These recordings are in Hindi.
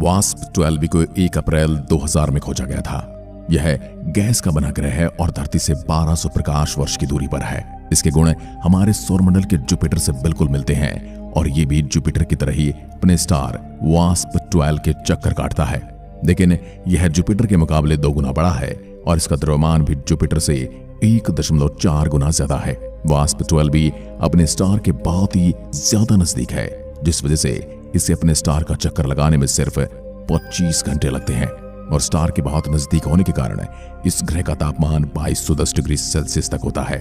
वास्प 12b को 1 अप्रैल 2000 में खोजा गया था। यह गैस का बना ग्रह है और धरती से 1200 प्रकाश वर्ष की दूरी पर है। इसके गुण हमारे सौरमंडल के जुपिटर से बिल्कुल मिलते हैं और ये भी जुपिटर की तरह ही अपने स्टार वास्प 12 के चक्कर काटता है, लेकिन यह जुपिटर के मुकाबले 2 गुना बड़ा है और इसका द्रव्यमान भी जुपिटर से 1.4 गुना ज्यादा है। वास्प 12b अपने स्टार के बहुत ही ज्यादा नजदीक है, जिस वजह से इसे अपने स्टार का चक्कर लगाने में सिर्फ 25 घंटे लगते हैं और स्टार के बहुत नजदीक होने के कारण इस ग्रह का तापमान 2210 डिग्री सेल्सियस तक होता है।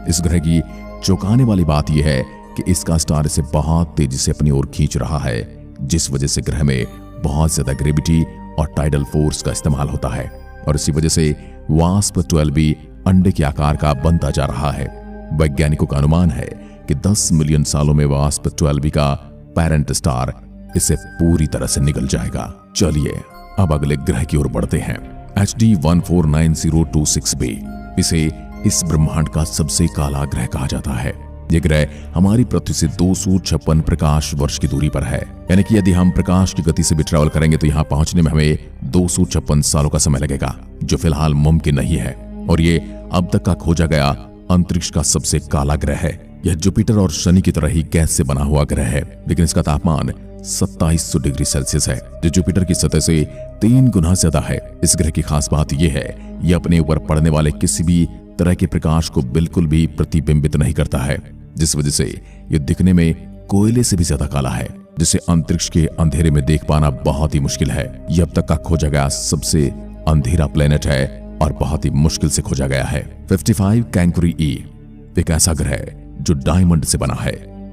इस ग्रह की चौंकाने वाली बात यह है कि इसका स्टार इसे बहुत तेजी से अपनी ओर खींच रहा है, जिस वजह से ग्रह में बहुत ज्यादा ग्रेविटी और टाइडल फोर्स का इस्तेमाल होता है और इसी वजह से वास्प 12b अंडे के आकार का बनता जा रहा है। वैज्ञानिकों का अनुमान है कि 10 मिलियन सालों में वास्प 12b का पेरेंट स्टार इसे पूरी तरह से निगल जाएगा। चलिए अब अगले ग्रह की ओर बढ़ते हैं। HD 149026b इसे इस ब्रह्मांड का सबसे काला ग्रह कहा जाता है। यह ग्रह हमारी पृथ्वी से 256 प्रकाश वर्ष की दूरी पर है, यानी कि यदि हम प्रकाश की गति से भी ट्रैवल करेंगे तो यहाँ पहुंचने में हमें 256 सालों का समय लगेगा, जो फिलहाल मुमकिन नहीं है। और ये अब तक का खोजा गया अंतरिक्ष का सबसे काला ग्रह है। यह जुपिटर और शनि की तरह ही गैस से बना हुआ ग्रह है, लेकिन इसका तापमान 2700 डिग्री सेल्सियस है, जो जुपिटर की सतह से 3 गुना ज्यादा है। इस ग्रह की खास बात यह है, यह अपने ऊपर पड़ने वाले किसी भी तरह के प्रकाश को बिल्कुल भी प्रतिबिंबित नहीं करता है, जिस वजह से यह दिखने में कोयले से भी ज्यादा काला है, जिसे अंतरिक्ष के अंधेरे में देख पाना बहुत ही मुश्किल है। यह अब तक का खोजा गया सबसे अंधेरा प्लेनेट है और बहुत ही मुश्किल से खोजा गया है। 55 कैंकुरी ई एक ऐसा ग्रह है जो डायमंड से बना है।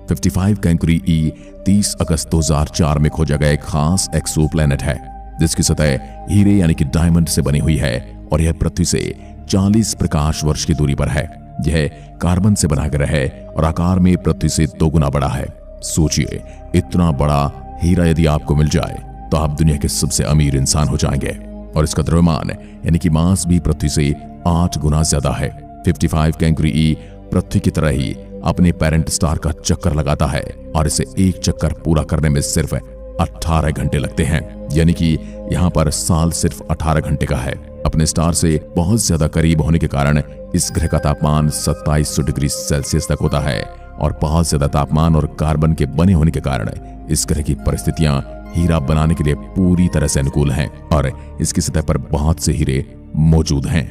55 कैंकुरी ई 30 अगस्त 2004 में खोजा गया एक खास एक्सोप्लैनेट है, जिसकी सतह हीरे यानी कि डायमंड से बनी हुई है और यह पृथ्वी से 40 प्रकाश वर्ष की दूरी पर है। यह कार्बन से बना ग्रह है और आकार में पृथ्वी से 2 गुना बड़ा है। सोचिए, इतना बड़ा हीरा यदि आपको मिल जाए तो आप दुनिया के सबसे अमीर इंसान हो जाएंगे। और इसका द्रव्यमान यानी कि मास भी पृथ्वी से 8 गुना ज्यादा है। 55 कैंकुरी ई पृथ्वी की तरह ही अपने पेरेंट स्टार का चक्कर लगाता है और इसे एक चक्कर पूरा करने में सिर्फ 18 घंटे लगते हैं, यानी कि यहाँ पर साल सिर्फ 18 घंटे का है। अपने स्टार से बहुत ज्यादा करीब होने के कारण इस ग्रह का तापमान 2700 डिग्री सेल्सियस तक होता है और बहुत ज्यादा तापमान और कार्बन के बने होने के कारण इस ग्रह की परिस्थितियां हीरा बनाने के लिए पूरी तरह से अनुकूल हैं और इसकी सतह पर बहुत से हीरे मौजूद हैं।